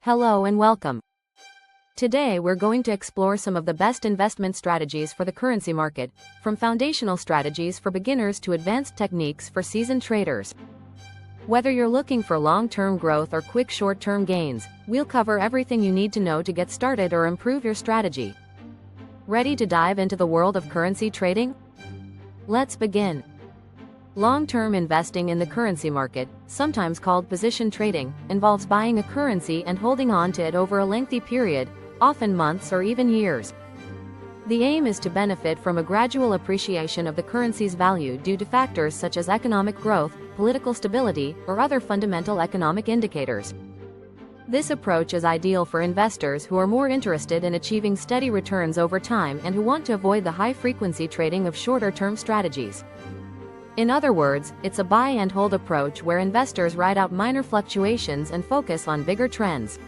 Hello and welcome. Today we're going to explore some of the best investment strategies for the currency market, from foundational strategies for beginners to advanced techniques for seasoned traders. Whether you're looking for long-term growth or quick short-term gains, we'll cover everything you need to know to get started or improve your strategy. Ready to dive into the world of currency trading? Let's begin. Long-term investing in the currency market, sometimes called position trading, involves buying a currency and holding on to it over a lengthy period, often months or even years. The aim is to benefit from a gradual appreciation of the currency's value due to factors such as economic growth, political stability, or other fundamental economic indicators. This approach is ideal for investors who are more interested in achieving steady returns over time and who want to avoid the high-frequency trading of shorter-term strategies. In other words, it's a buy and hold approach where investors ride out minor fluctuations and focus on bigger trends.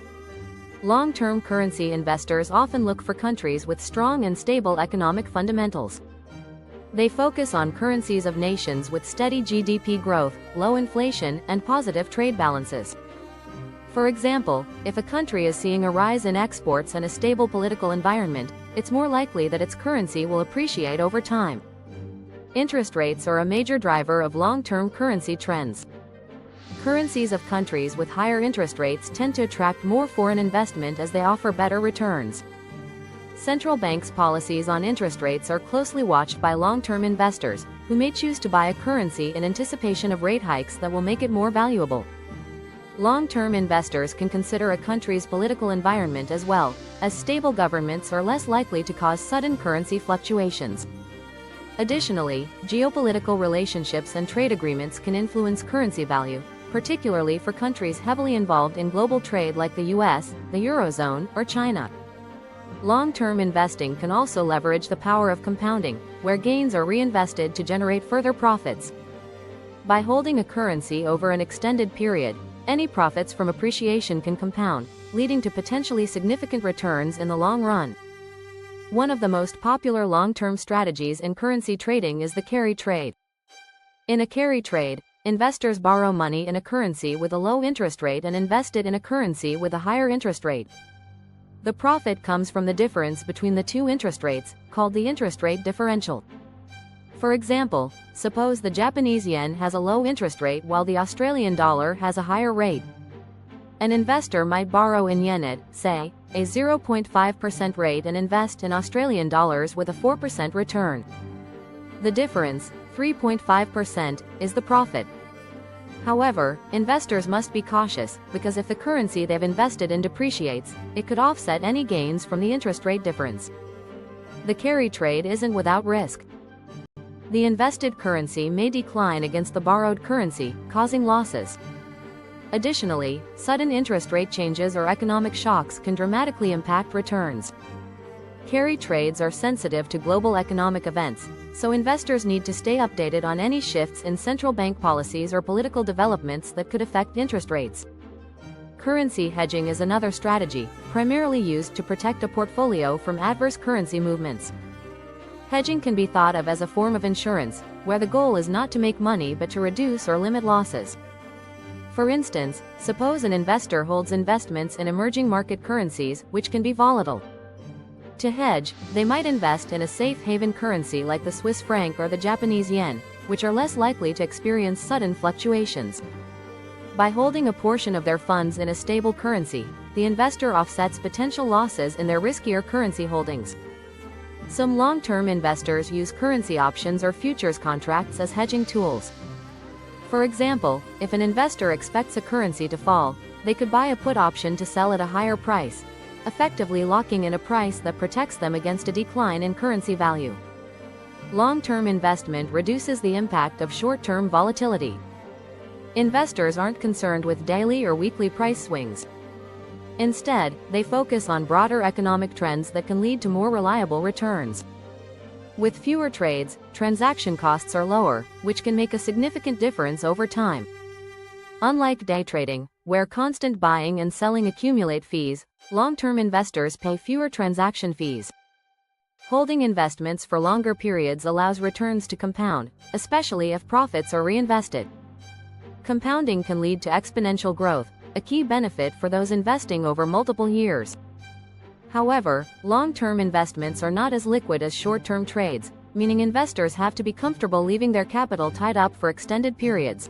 Long-term currency investors often look for countries with strong and stable economic fundamentals. They focus on currencies of nations with steady GDP growth, low inflation, and positive trade balances. For example, if a country is seeing a rise in exports and a stable political environment, it's more likely that its currency will appreciate over time. Interest rates are a major driver of long-term currency trends. Currencies of countries with higher interest rates tend to attract more foreign investment as they offer better returns. Central banks' policies on interest rates are closely watched by long-term investors, who may choose to buy a currency in anticipation of rate hikes that will make it more valuable. Long-term investors can consider a country's political environment as well, as stable governments are less likely to cause sudden currency fluctuations. Additionally, geopolitical relationships and trade agreements can influence currency value, particularly for countries heavily involved in global trade like the US, the Eurozone, or China. Long-term investing can also leverage the power of compounding, where gains are reinvested to generate further profits. By holding a currency over an extended period, any profits from appreciation can compound, leading to potentially significant returns in the long run. One of the most popular long-term strategies in currency trading is the carry trade. In a carry trade, investors borrow money in a currency with a low interest rate and invest it in a currency with a higher interest rate. The profit comes from the difference between the two interest rates, called the interest rate differential. For example, suppose the Japanese yen has a low interest rate while the Australian dollar has a higher rate. An investor might borrow in yen at, say, a 0.5% rate and invest in Australian dollars with a 4% return. The difference, 3.5%, is the profit. However, investors must be cautious, because if the currency they've invested in depreciates, it could offset any gains from the interest rate difference. The carry trade isn't without risk. The invested currency may decline against the borrowed currency, causing losses. Additionally, sudden interest rate changes or economic shocks can dramatically impact returns. Carry trades are sensitive to global economic events, so investors need to stay updated on any shifts in central bank policies or political developments that could affect interest rates. Currency hedging is another strategy, primarily used to protect a portfolio from adverse currency movements. Hedging can be thought of as a form of insurance, where the goal is not to make money but to reduce or limit losses. For instance, suppose an investor holds investments in emerging market currencies, which can be volatile. To hedge, they might invest in a safe haven currency like the Swiss franc or the Japanese yen, which are less likely to experience sudden fluctuations. By holding a portion of their funds in a stable currency, the investor offsets potential losses in their riskier currency holdings. Some long-term investors use currency options or futures contracts as hedging tools. For example, if an investor expects a currency to fall, they could buy a put option to sell at a higher price, effectively locking in a price that protects them against a decline in currency value. Long-term investment reduces the impact of short-term volatility. Investors aren't concerned with daily or weekly price swings. Instead, they focus on broader economic trends that can lead to more reliable returns. With fewer trades, transaction costs are lower, which can make a significant difference over time. Unlike day trading, where constant buying and selling accumulate fees, long-term investors pay fewer transaction fees. Holding investments for longer periods allows returns to compound, especially if profits are reinvested. Compounding can lead to exponential growth, a key benefit for those investing over multiple years. However, long-term investments are not as liquid as short-term trades, meaning investors have to be comfortable leaving their capital tied up for extended periods.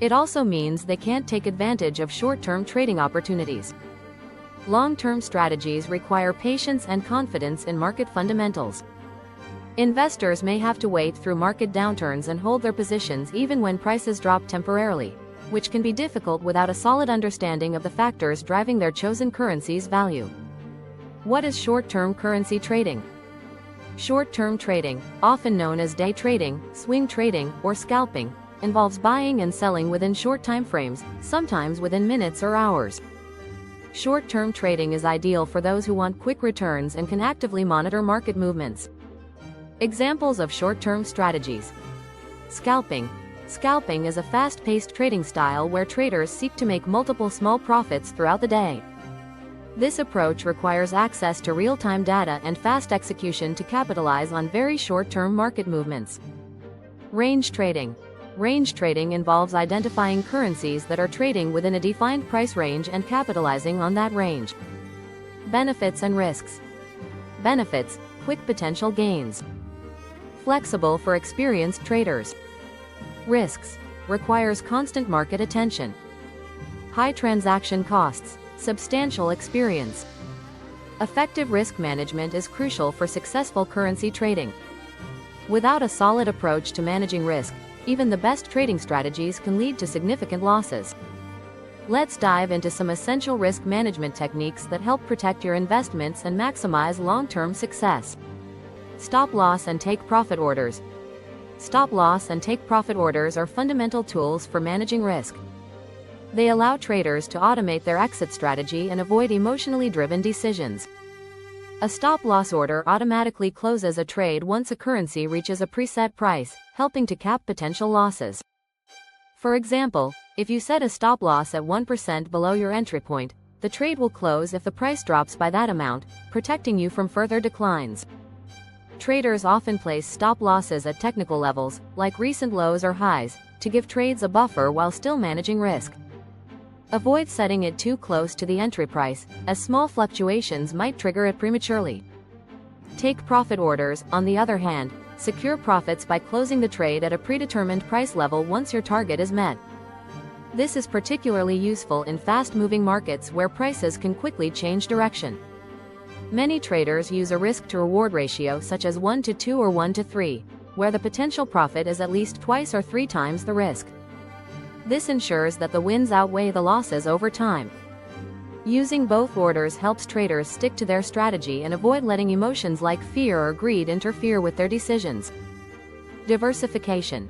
It also means they can't take advantage of short-term trading opportunities. Long-term strategies require patience and confidence in market fundamentals. Investors may have to wait through market downturns and hold their positions even when prices drop temporarily, which can be difficult without a solid understanding of the factors driving their chosen currency's value. What is short-term currency trading? Short-term trading, often known as day trading, swing trading, or scalping, involves buying and selling within short time frames, sometimes within minutes or hours. Short-term trading is ideal for those who want quick returns and can actively monitor market movements. Examples of short-term strategies. Scalping. Scalping is a fast-paced trading style where traders seek to make multiple small profits throughout the day. This approach requires access to real-time data and fast execution to capitalize on very short-term market movements. Range trading. Range trading involves identifying currencies that are trading within a defined price range and capitalizing on that range. Benefits and risks. Benefits: quick potential gains. Flexible for experienced traders. Risks: requires constant market attention. High transaction costs. Substantial experience. Effective risk management is crucial for successful currency trading. Without a solid approach to managing risk, even the best trading strategies can lead to significant losses. Let's dive into some essential risk management techniques that help protect your investments and maximize long-term success. Stop loss and take profit orders. Stop loss and take profit orders are fundamental tools for managing risk. They allow traders to automate their exit strategy and avoid emotionally driven decisions. A stop-loss order automatically closes a trade once a currency reaches a preset price, helping to cap potential losses. For example, if you set a stop-loss at 1% below your entry point, the trade will close if the price drops by that amount, protecting you from further declines. Traders often place stop-losses at technical levels, like recent lows or highs, to give trades a buffer while still managing risk. Avoid setting it too close to the entry price, as small fluctuations might trigger it prematurely. Take profit orders, on the other hand, secure profits by closing the trade at a predetermined price level once your target is met. This is particularly useful in fast-moving markets where prices can quickly change direction. Many traders use a risk-to-reward ratio such as 1:2 or 1:3, where the potential profit is at least twice or 3 times the risk. This ensures that the wins outweigh the losses over time. Using both orders helps traders stick to their strategy and avoid letting emotions like fear or greed interfere with their decisions. Diversification.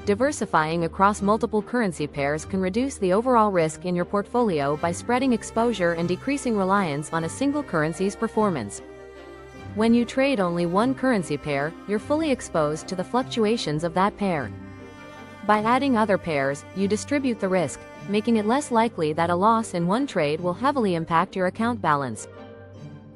Diversifying across multiple currency pairs can reduce the overall risk in your portfolio by spreading exposure and decreasing reliance on a single currency's performance. When you trade only one currency pair, you're fully exposed to the fluctuations of that pair. By adding other pairs, you distribute the risk, making it less likely that a loss in one trade will heavily impact your account balance.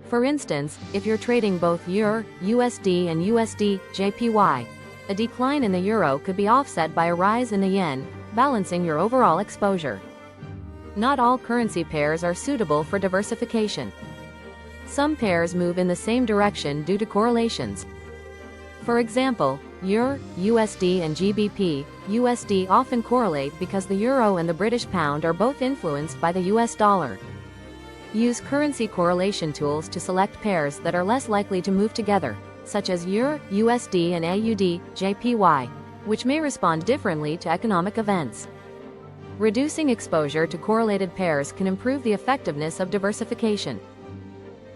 For instance, if you're trading both EUR, USD and USD, JPY, a decline in the euro could be offset by a rise in the yen, balancing your overall exposure. Not all currency pairs are suitable for diversification. Some pairs move in the same direction due to correlations. For example, EUR, USD and GBP, USD often correlate because the euro and the British pound are both influenced by the US dollar. Use currency correlation tools to select pairs that are less likely to move together, such as EUR, USD and AUD, JPY, which may respond differently to economic events. Reducing exposure to correlated pairs can improve the effectiveness of diversification.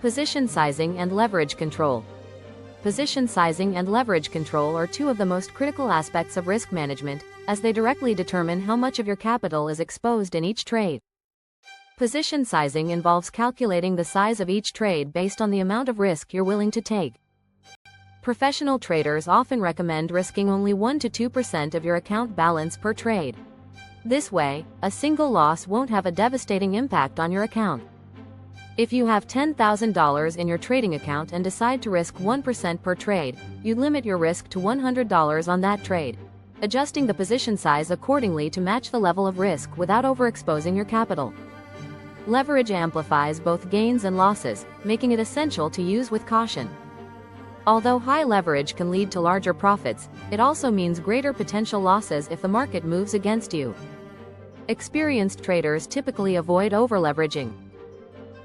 Position sizing and leverage control. Position sizing and leverage control are two of the most critical aspects of risk management, as they directly determine how much of your capital is exposed in each trade. Position sizing involves calculating the size of each trade based on the amount of risk you're willing to take. Professional traders often recommend risking only 1 to 2% of your account balance per trade. This way, a single loss won't have a devastating impact on your account. If you have $10,000 in your trading account and decide to risk 1% per trade, you limit your risk to $100 on that trade. adjusting the position size accordingly to match the level of risk without overexposing your capital. Leverage amplifies both gains and losses, making it essential to use with caution. Although high leverage can lead to larger profits, it also means greater potential losses if the market moves against you. Experienced traders typically avoid overleveraging.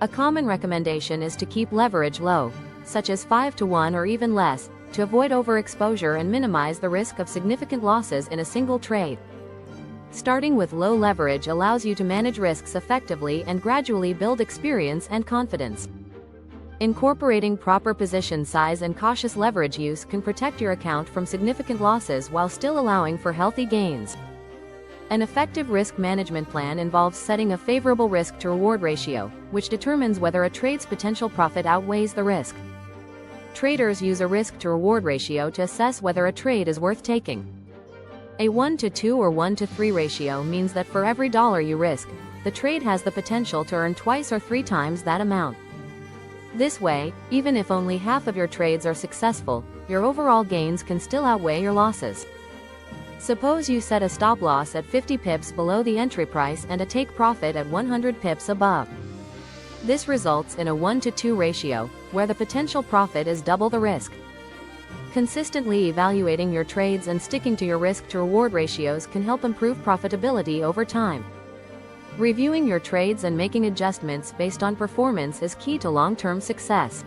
A common recommendation is to keep leverage low, such as 5 to 1 or even less, to avoid overexposure and minimize the risk of significant losses in a single trade. Starting with low leverage allows you to manage risks effectively and gradually build experience and confidence. Incorporating proper position size and cautious leverage use can protect your account from significant losses while still allowing for healthy gains. An effective risk management plan involves setting a favorable risk-to-reward ratio, which determines whether a trade's potential profit outweighs the risk. Traders use a risk-to-reward ratio to assess whether a trade is worth taking. A 1-to-2 or 1-to-3 ratio means that for every dollar you risk, the trade has the potential to earn twice or 3 times that amount. This way, even if only half of your trades are successful, your overall gains can still outweigh your losses. Suppose you set a stop loss at 50 pips below the entry price and a take profit at 100 pips above. This results in a 1-to-2 ratio, where the potential profit is double the risk. Consistently evaluating your trades and sticking to your risk-to-reward ratios can help improve profitability over time. Reviewing your trades and making adjustments based on performance is key to long-term success.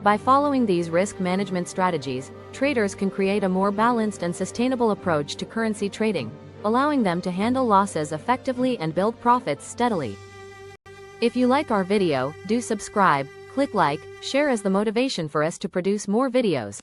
By following these risk management strategies, traders can create a more balanced and sustainable approach to currency trading, allowing them to handle losses effectively and build profits steadily. If you like our video, do subscribe, click like, share as the motivation for us to produce more videos.